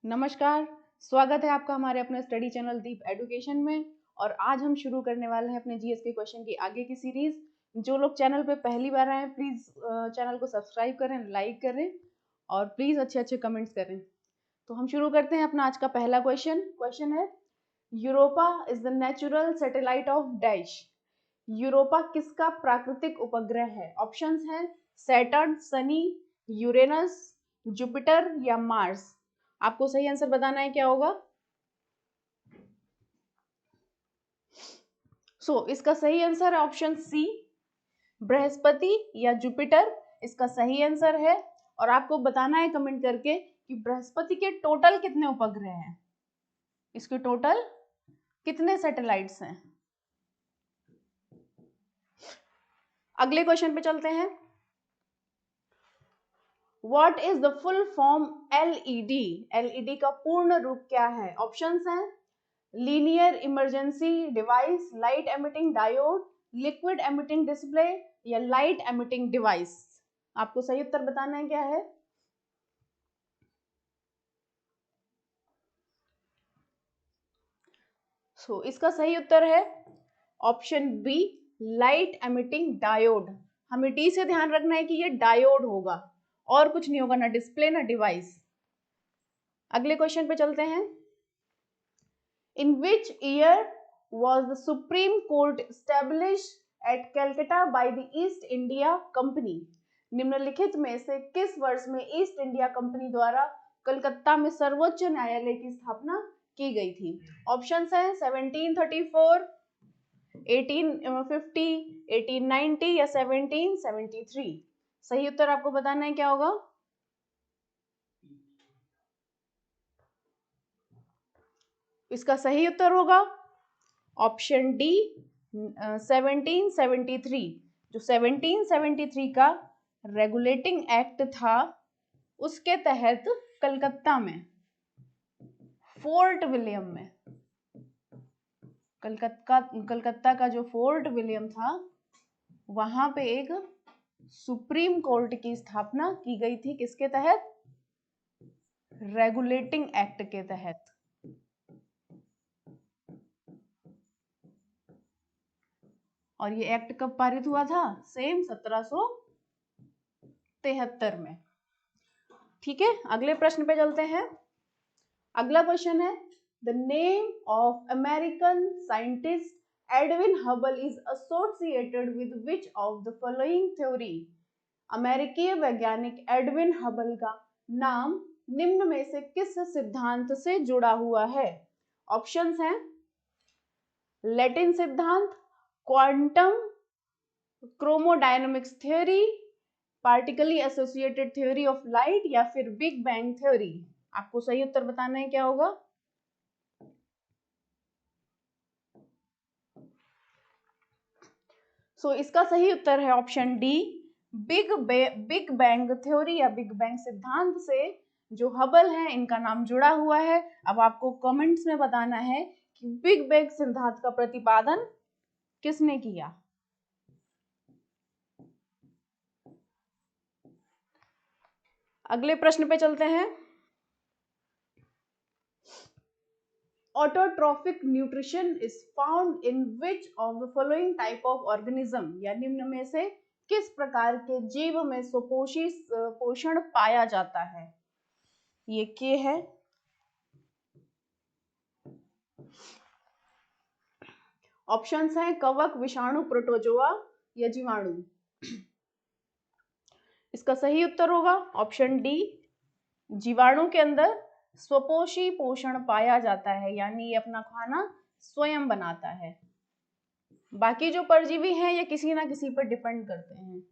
नमस्कार, स्वागत है आपका हमारे अपने स्टडी चैनल दीप एजुकेशन में। और आज हम शुरू करने वाले हैं अपने जीएस के क्वेश्चन की आगे की सीरीज। जो लोग चैनल पे पहली बार आए हैं प्लीज चैनल को सब्सक्राइब करें, लाइक करें और प्लीज अच्छे अच्छे कमेंट्स करें। तो हम शुरू करते हैं अपना आज का पहला क्वेश्चन है, Europa is the natural satellite of dash. Europa किसका प्राकृतिक उपग्रह है? ऑप्शंस हैं सैटर्न, सनी, यूरेनस, जुपिटर या मार्स। आपको सही आंसर बताना है, क्या होगा? इसका सही आंसर है ऑप्शन सी, बृहस्पति या जुपिटर इसका सही आंसर है। और आपको बताना है कमेंट करके कि बृहस्पति के टोटल कितने उपग्रह हैं, इसके टोटल कितने सैटेलाइट्स हैं। अगले क्वेश्चन पे चलते हैं। What is the full form LED? LED का पूर्ण रूप क्या है? ऑप्शंस हैं linear emergency device, light emitting diode, liquid emitting display या लाइट एमिटिंग डिवाइस। आपको सही उत्तर बताना है, क्या है? इसका सही उत्तर है option B, light emitting diode. हमें डी से ध्यान रखना है कि ये डायोड होगा और कुछ नहीं होगा, ना डिस्प्ले ना डिवाइस। अगले क्वेश्चन पे चलते हैं। In which year was the Supreme Court established at Calcutta by the East India Company? निम्नलिखित में से किस वर्ष में ईस्ट इंडिया कंपनी द्वारा कलकत्ता में सर्वोच्च न्यायालय की स्थापना की गई थी? ऑप्शंस हैं 1734, 1850, 1890 या 1773। सही उत्तर आपको बताना है, क्या होगा? इसका सही उत्तर होगा ऑप्शन डी, 1773। जो 1773 का रेगुलेटिंग एक्ट था, उसके तहत कलकत्ता में फोर्ट विलियम में, कलकत्ता का जो फोर्ट विलियम था वहां पे एक सुप्रीम कोर्ट की स्थापना की गई थी। किसके तहत? रेगुलेटिंग एक्ट के तहत। और ये एक्ट कब पारित हुआ था? सेम 1773 में। ठीक है, अगले प्रश्न पे चलते हैं। अगला क्वेश्चन है, the name of American scientist Edwin Hubble is associated with which of the following theory? अमेरिकी वैज्ञानिक एडविन हबल का नाम निम्न में से किस सिद्धांत से जुड़ा हुआ है? ऑप्शंस हैं लैटिन सिद्धांत, quantum chromodynamics theory, particle associated theory of light या फिर बिग बैंग थ्योरी। आपको सही उत्तर बताना है, क्या होगा? इसका सही उत्तर है option D, big bang theory या बिग बैंग सिद्धांत से जो हबल है इनका नाम जुड़ा हुआ है। अब आपको कमेंट्स में बताना है कि बिग बैंग सिद्धांत का प्रतिपादन किसने किया। अगले प्रश्न पे चलते हैं। Autotrophic nutrition is found in which of the following type of organism? या निम्न में से किस प्रकार के जीव में सुपोषी पोषण पाया जाता है? ये के है। ऑप्शंस हैं कवक, विषाणु, प्रोटोजोआ या जीवाणु। इसका सही उत्तर होगा ऑप्शन डी, जीवाणु के अंदर स्वपोषी पोषण पाया जाता है, यानी ये अपना खाना स्वयं बनाता है। बाकी जो परजीवी हैं ये किसी ना किसी पर डिपेंड करते हैं।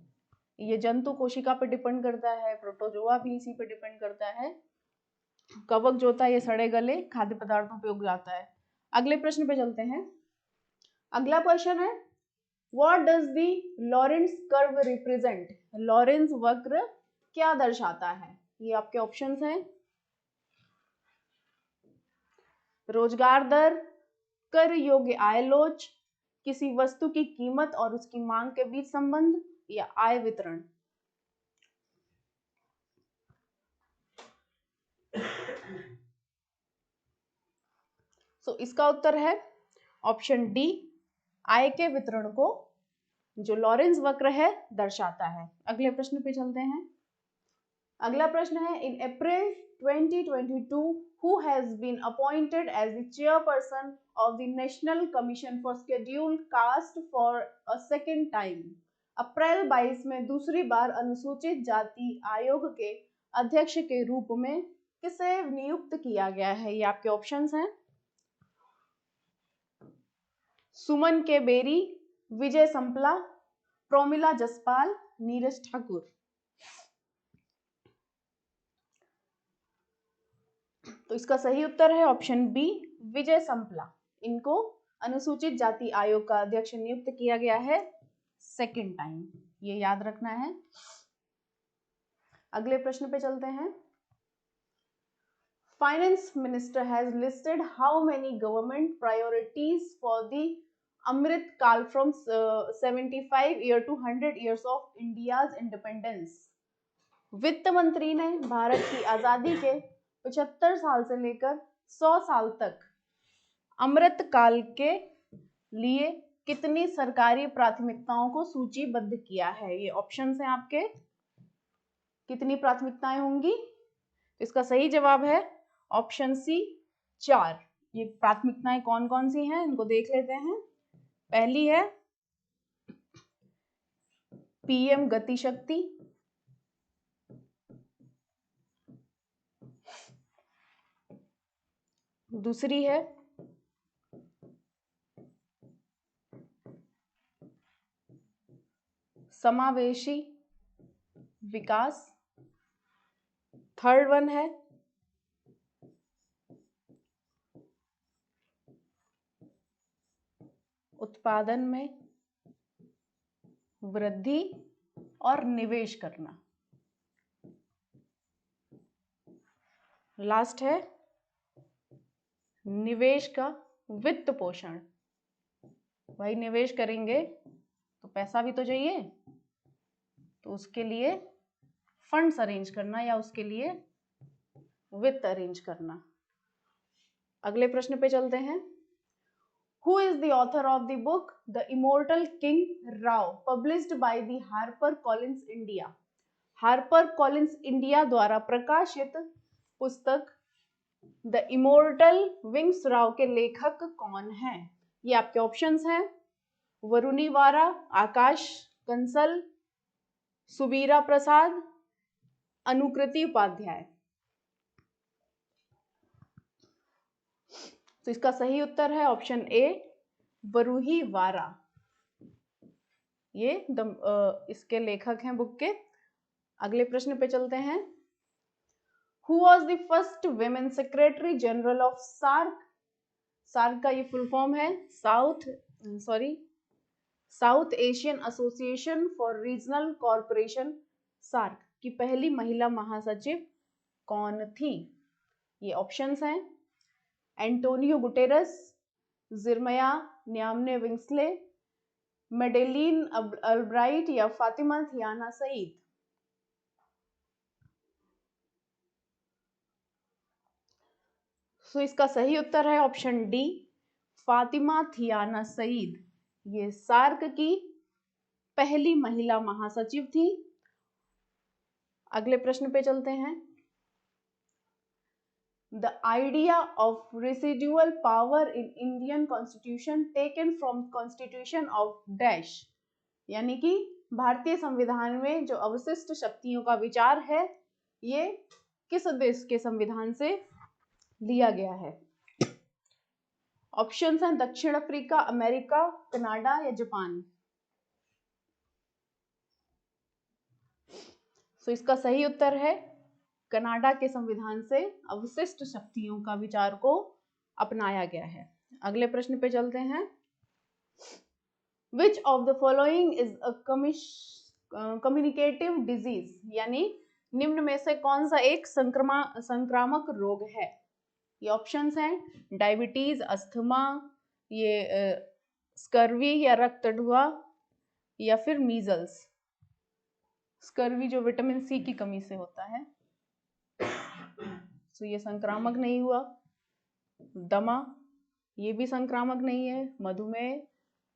ये जंतु कोशिका पर डिपेंड करता है, प्रोटोजोआ भी इसी पर डिपेंड करता है, कवक जो होता है ये सड़े गले खाद्य पदार्थों पे उग जाता है। अगले प्रश्न पे चलते हैं। अगला क्वेश्चन है, what does the Lorenz curve represent? Lorenz वक्र क्या दर्शाता है? ये आपके ऑप्शंस हैं रोजगार दर, कर योग्य आय लोच, किसी वस्तु की कीमत और उसकी मांग के बीच संबंध या आय वितरण। सो इसका उत्तर है ऑप्शन डी, आय के वितरण को जो लॉरेंस वक्र है दर्शाता है। अगले प्रश्न पे चलते हैं। अगला प्रश्न है, इन अप्रैल 2022 who has been appointed as the chairperson of the National Commission for Scheduled Caste for a second time? अप्रैल 22 में दूसरी बार अनुसूचित जाति आयोग के अध्यक्ष के रूप में किसे नियुक्त किया गया है? ये आपके ऑप्शंस हैं, सुमन के बेरी, विजय संपला, प्रोमिला जसपाल, नीरज ठाकुर। तो इसका सही उत्तर है ऑप्शन बी, विजय संपला। इनको अनुसूचित जाति आयोग का अध्यक्ष नियुक्त किया गया है सेकेंड टाइम, ये याद रखना है। अगले प्रश्न पे चलते हैं। Finance minister has listed how many government priorities for the Amrit Kaal from 75 year to 100 years of India's independence. वित्त मंत्री ने भारत की आजादी के 75 साल से लेकर 100 साल तक अमृत काल के लिए कितनी सरकारी प्राथमिकताओं को सूचीबद्ध किया है? ये ऑप्शंस हैं आपके, कितनी प्राथमिकताएं होंगी? इसका सही जवाब है ऑप्शन सी, 4। ये प्राथमिकताएं कौन कौन सी हैं इनको देख लेते हैं। पहली है पीएम गति शक्ति, दूसरी है समावेशी विकास, थर्ड वन है उत्पादन में वृद्धि और निवेश करना, लास्ट है निवेश का वित्त पोषण। भाई निवेश करेंगे तो पैसा भी तो चाहिए, तो उसके लिए फंड्स अरेंज करना या उसके लिए वित्त अरेंज करना। अगले प्रश्न पे चलते हैं। Who is the author of the book The Immortal King Rao published by the HarperCollins India? HarperCollins India द्वारा प्रकाशित पुस्तक द इमोर्टल विंग्स राव के लेखक कौन हैं? ये आपके ऑप्शंस हैं, वरुणी वारा, आकाश कंसल, सुबीरा प्रसाद, अनुकृति उपाध्याय। तो इसका सही उत्तर है ऑप्शन ए, वरुणी वारा। ये इसके लेखक हैं बुक के। अगले प्रश्न पे चलते हैं। Who was the first women secretary general of SAARC? SAARC का ये फुल फॉर्म है south Asian association for regional corporation. SAARC की पहली महिला महासचिव कौन थी? ये ऑप्शंस हैं, एंटोनियो गुटेरस, जिरमया न्यामने विंग्सले, मेडेलिन अल्ब्राइट या फातिमा थियाना सईद। तो इसका सही उत्तर है ऑप्शन डी, फातिमा थियाना सईद। ये सार्क की पहली महिला महासचिव थी। अगले प्रश्न पे चलते हैं। The idea of residual power in Indian Constitution taken from Constitution of Dash, यानी कि भारतीय संविधान में जो अवशिष्ट शक्तियों का विचार है ये किस देश के संविधान से लिया गया है? ऑप्शंस हैं दक्षिण अफ्रीका, अमेरिका, कनाडा या जापान। तो इसका सही उत्तर है कनाडा के संविधान से अवशिष्ट शक्तियों का विचार को अपनाया गया है। अगले प्रश्न पे चलते हैं। Which of the following is a communicative disease? यानी निम्न में से कौन सा एक संक्रामक रोग है? ये ऑप्शंस हैं डायबिटीज, अस्थमा, ये स्कर्वी या रक्तडुआ या फिर मीजल्स। स्कर्वी जो विटामिन सी की कमी से होता है, तो ये संक्रामक नहीं हुआ। दमा, ये भी संक्रामक नहीं है। मधुमेह,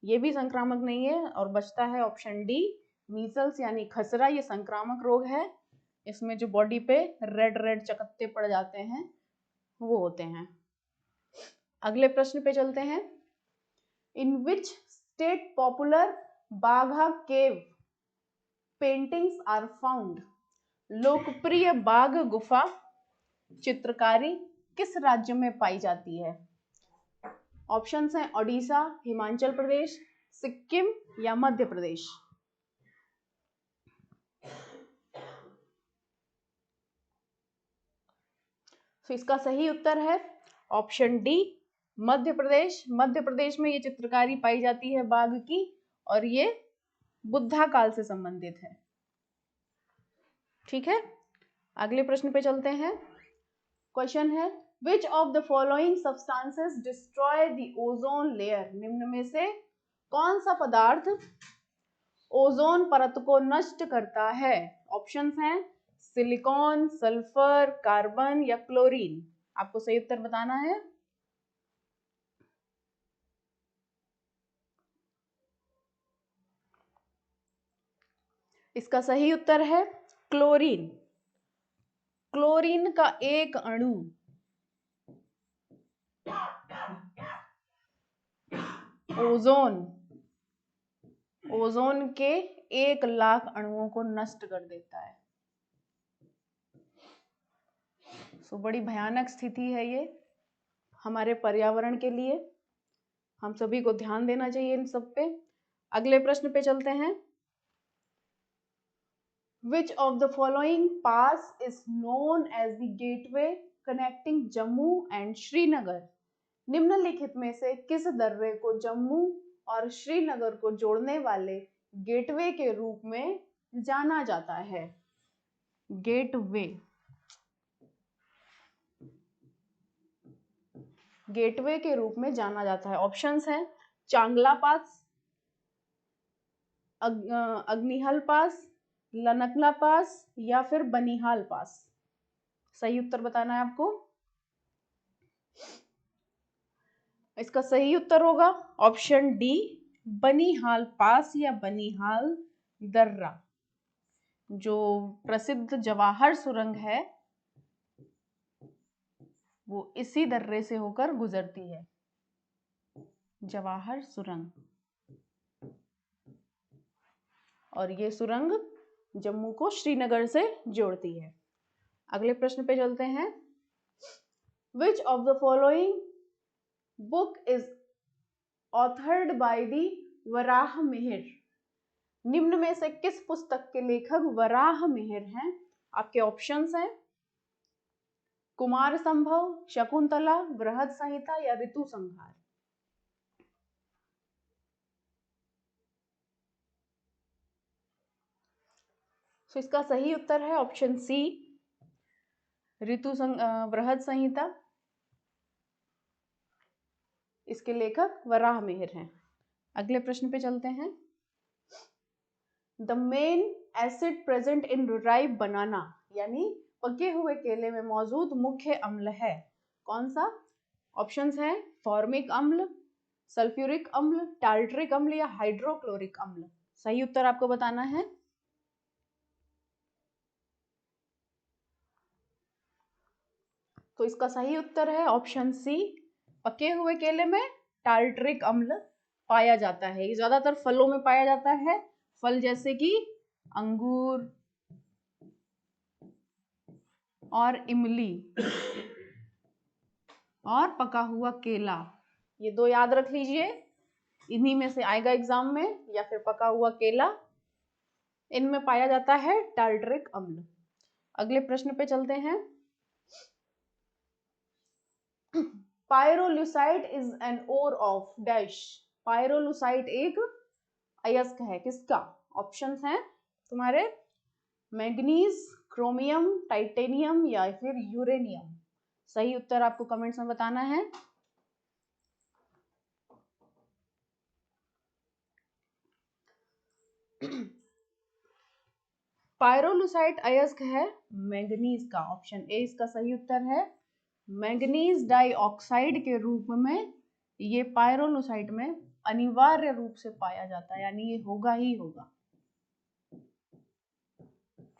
ये भी संक्रामक नहीं है। और बचता है ऑप्शन डी, मीजल्स यानी खसरा। ये संक्रामक रोग है। इसमें जो बॉडी पे रेड रेड चकत्ते पड़ जाते हैं वो होते हैं। अगले प्रश्न पे चलते हैं। In which state popular Bagh cave paintings are found? लोकप्रिय बाघ गुफा चित्रकारी किस राज्य में पाई जाती है? ऑप्शंस हैं ओडिशा, हिमाचल प्रदेश, सिक्किम या मध्य प्रदेश। तो इसका सही उत्तर है ऑप्शन डी, मध्य प्रदेश। मध्य प्रदेश में ये चित्रकारी पाई जाती है बाघ की, और ये बुद्धा काल से संबंधित है। ठीक है, अगले प्रश्न पे चलते हैं। क्वेश्चन है, which of the following substances destroy the ozone layer? निम्न में से कौन सा पदार्थ ओजोन परत को नष्ट करता है? ऑप्शंस हैं सिलिकॉन, सल्फर, कार्बन या क्लोरीन। आपको सही उत्तर बताना है। इसका सही उत्तर है क्लोरीन। क्लोरीन का एक अणु ओजोन के 1,00,000 अणुओं को नष्ट कर देता है। सो बड़ी भयानक स्थिति है ये हमारे पर्यावरण के लिए। हम सभी को ध्यान देना चाहिए इन सब पे। अगले प्रश्न पे चलते हैं। Which of the following pass is known as the gateway connecting Jammu and Srinagar? निम्नलिखित में से किस दर्रे को जम्मू और श्रीनगर को जोड़ने वाले गेटवे के रूप में जाना जाता है? गेटवे के रूप में जाना जाता है। ऑप्शंस हैं चांगला पास, अग्निहल पास, लनकला पास या फिर बनिहाल पास। सही उत्तर बताना है आपको। इसका सही उत्तर होगा ऑप्शन डी, बनिहाल पास या बनिहाल दर्रा। जो प्रसिद्ध जवाहर सुरंग है वो इसी दर्रे से होकर गुजरती है, जवाहर सुरंग। और ये सुरंग जम्मू को श्रीनगर से जोड़ती है। अगले प्रश्न पे चलते हैं। Which of the following book is authored by the Varaha Mihir? निम्न में से किस पुस्तक के लेखक वराह मिहिर हैं? आपके ऑप्शंस हैं कुमार संभव, शकुंतला, बृहद संहिता या ऋतु संहार। तो इसका सही उत्तर है ऑप्शन सी, बृहद संहिता। इसके लेखक वराह मिहिर हैं। अगले प्रश्न पे चलते हैं। The main acid present in ripe banana, यानी पके हुए केले में मौजूद मुख्य अम्ल है कौन सा? ऑप्शंस हैं फॉर्मिक अम्ल, सल्फ्यूरिक अम्ल, टार्टरिक अम्ल या हाइड्रोक्लोरिक अम्ल। सही उत्तर आपको बताना है। तो इसका सही उत्तर है ऑप्शन सी, पके हुए केले में टार्टरिक अम्ल पाया जाता है। ये ज्यादातर फलों में पाया जाता है। फल जैसे कि अंगूर और इमली और पका हुआ केला, ये दो याद रख लीजिए। इन्हीं में से आएगा एग्जाम में, या फिर पका हुआ केला, इनमें पाया जाता है टार्टरिक अम्ल। अगले प्रश्न पे चलते हैं। Pyrolusite is an ore of dash. पायरोलुसाइड एक अयस्क है किसका? ऑप्शंस हैं तुम्हारे मैग्नीज, क्रोमियम, टाइटेनियम या फिर यूरेनियम। सही उत्तर आपको कमेंट्स में बताना है। पायरोलुसाइड अयस्क है मैंगनीज का। ऑप्शन ए इसका सही उत्तर है। मैंगनीज डाइऑक्साइड के रूप में ये पायरोलुसाइट में अनिवार्य रूप से पाया जाता है, यानी ये होगा ही होगा।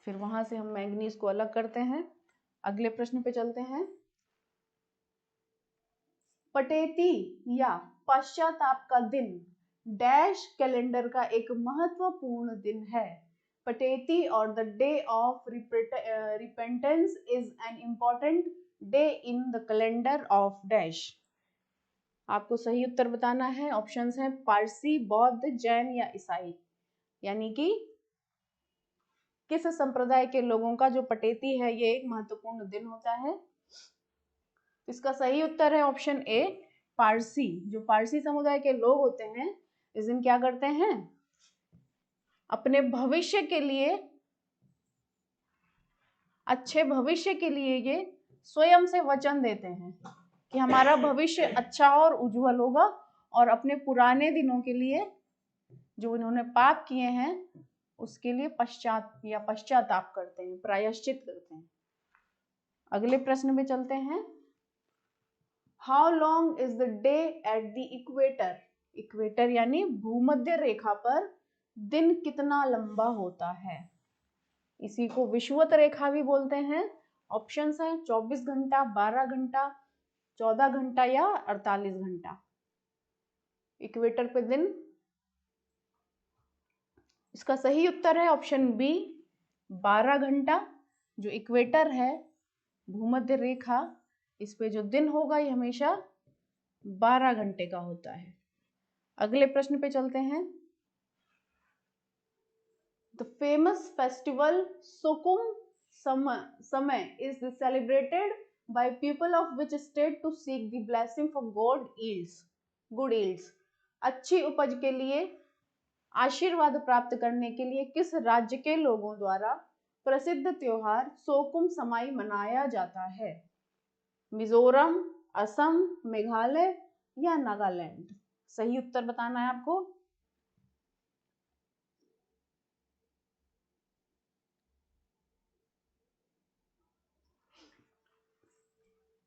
फिर वहां से हम मैंगनीज को अलग करते हैं। अगले प्रश्न पे चलते हैं। पटेती या पश्चाताप का दिन डैश कैलेंडर का एक महत्वपूर्ण दिन है। पटेती और the day of repentance is an important day in the calendar of dash. आपको सही उत्तर बताना है। ऑप्शंस हैं पारसी, बौद्ध, जैन या ईसाई। यानी कि किस संप्रदाय के लोगों का जो पटेती है ये एक महत्वपूर्ण दिन होता है। इसका सही उत्तर है ऑप्शन ए, पारसी। जो पारसी समुदाय के लोग होते हैं इस दिन क्या करते हैं, अपने भविष्य के लिए, अच्छे भविष्य के लिए ये स्वयं से वचन देते हैं कि हमारा भविष्य अच्छा और उज्जवल होगा, और अपने पुराने दिनों के लिए जो इन्होंने पाप किए हैं उसके लिए पश्चाताप करते हैं, प्रायश्चित करते हैं। अगले प्रश्न में चलते हैं। How long is the day at the equator. Equator यानी भूमध्य रेखा पर दिन कितना लंबा होता है। इसी को विषुवत रेखा भी बोलते हैं। ऑप्शंस हैं 24 घंटा, 12 घंटा, 14 घंटा या 48 घंटा। इक्वेटर पे दिन, इसका सही उत्तर है ऑप्शन बी, 12 घंटा। जो इक्वेटर है, भूमध्य रेखा, इस पे जो दिन होगा ये हमेशा 12 घंटे का होता है। अगले प्रश्न पे चलते हैं। द फेमस फेस्टिवल सोकुम समय is celebrated by people of which state to seek the blessing for good yields. अच्छी उपज के लिए आशीर्वाद प्राप्त करने के लिए किस राज्य के लोगों द्वारा प्रसिद्ध त्योहार सोकुम समाई मनाया जाता है। मिजोरम, असम, मेघालय या नागालैंड। सही उत्तर बताना है आपको।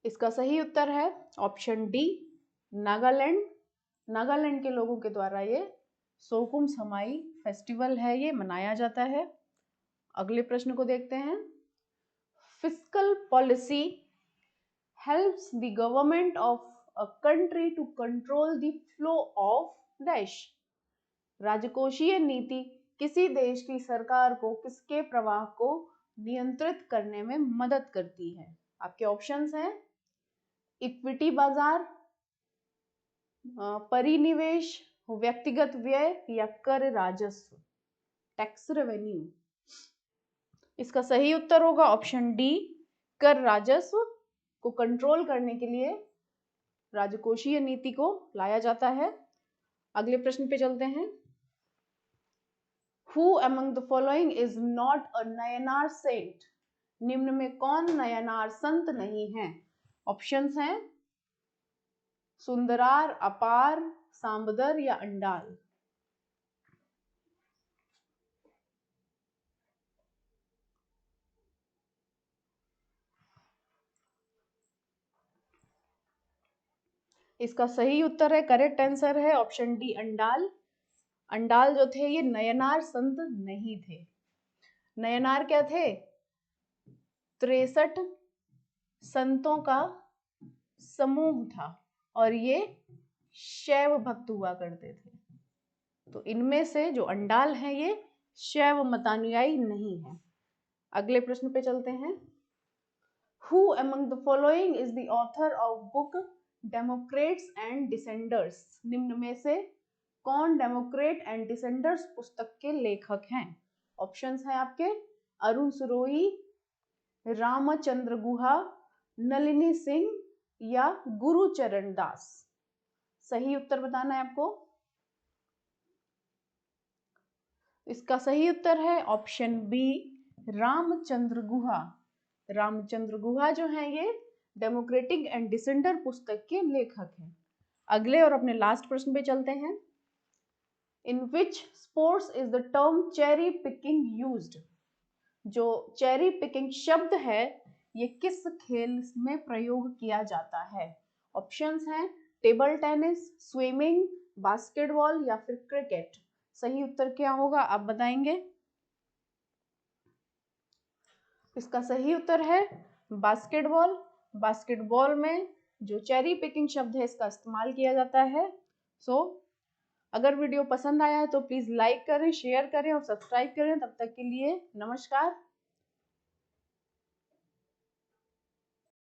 इसका सही उत्तर है ऑप्शन डी, नागालैंड। नागालैंड के लोगों के द्वारा ये सोकुम समाई फेस्टिवल है, ये मनाया जाता है। अगले प्रश्न को देखते हैं। Fiscal policy helps the government of a country to control the flow of dash. राजकोषीय नीति किसी देश की सरकार को किसके प्रवाह को नियंत्रित करने में मदद करती है। आपके ऑप्शंस हैं इक्विटी बाजार, परिनिवेश, व्यक्तिगत व्यय या कर राजस्व, टैक्स रेवेन्यू। इसका सही उत्तर होगा ऑप्शन डी, कर राजस्व को कंट्रोल करने के लिए राजकोषीय नीति को लाया जाता है। अगले प्रश्न पे चलते हैं। Who among the following is not a Nayanar saint. निम्न में कौन नयनार संत नहीं है। ऑप्शंस हैं सुंदरार, अपार, सांबदर या अंडाल। इसका सही उत्तर है, करेक्ट आंसर है ऑप्शन डी, अंडाल। अंडाल जो थे ये नयनार संत नहीं थे। नयनार क्या थे, 63 संतों का समूह था और ये शैव भक्त हुआ करते थे। तो इनमें से जो अंडाल हैं ये शैव मतानुयायी नहीं है। अगले प्रश्न पे चलते हैं। Who among the following is the author of book Democrats and Dissenters. निम्न में से कौन डेमोक्रेट एंड डिसेंडर्स पुस्तक के लेखक हैं। ऑप्शंस हैं आपके अरुण सुरोही, रामचंद्र गुहा, नलिनी सिंह या गुरुचरण दास। सही उत्तर बताना है आपको। इसका सही उत्तर है ऑप्शन बी, रामचंद्र गुहा। रामचंद्र गुहा जो है ये डेमोक्रेटिक एंड डिसेंडर पुस्तक के लेखक हैं। अगले और अपने लास्ट प्रश्न पे चलते हैं। In which sports is the term cherry picking used. जो चेरी पिकिंग शब्द है ये किस खेल में प्रयोग किया जाता है। ऑप्शंस हैं टेबल टेनिस, स्विमिंग, बास्केटबॉल या फिर क्रिकेट? सही उत्तर क्या होगा आप बताएंगे? इसका सही उत्तर है बास्केटबॉल। बास्केटबॉल में जो चेरी पिकिंग शब्द है इसका इस्तेमाल किया जाता है। अगर वीडियो पसंद आया है तो प्लीज लाइक करें, शेयर करें और सब्सक्राइब करें। तब तक के लिए नमस्कार।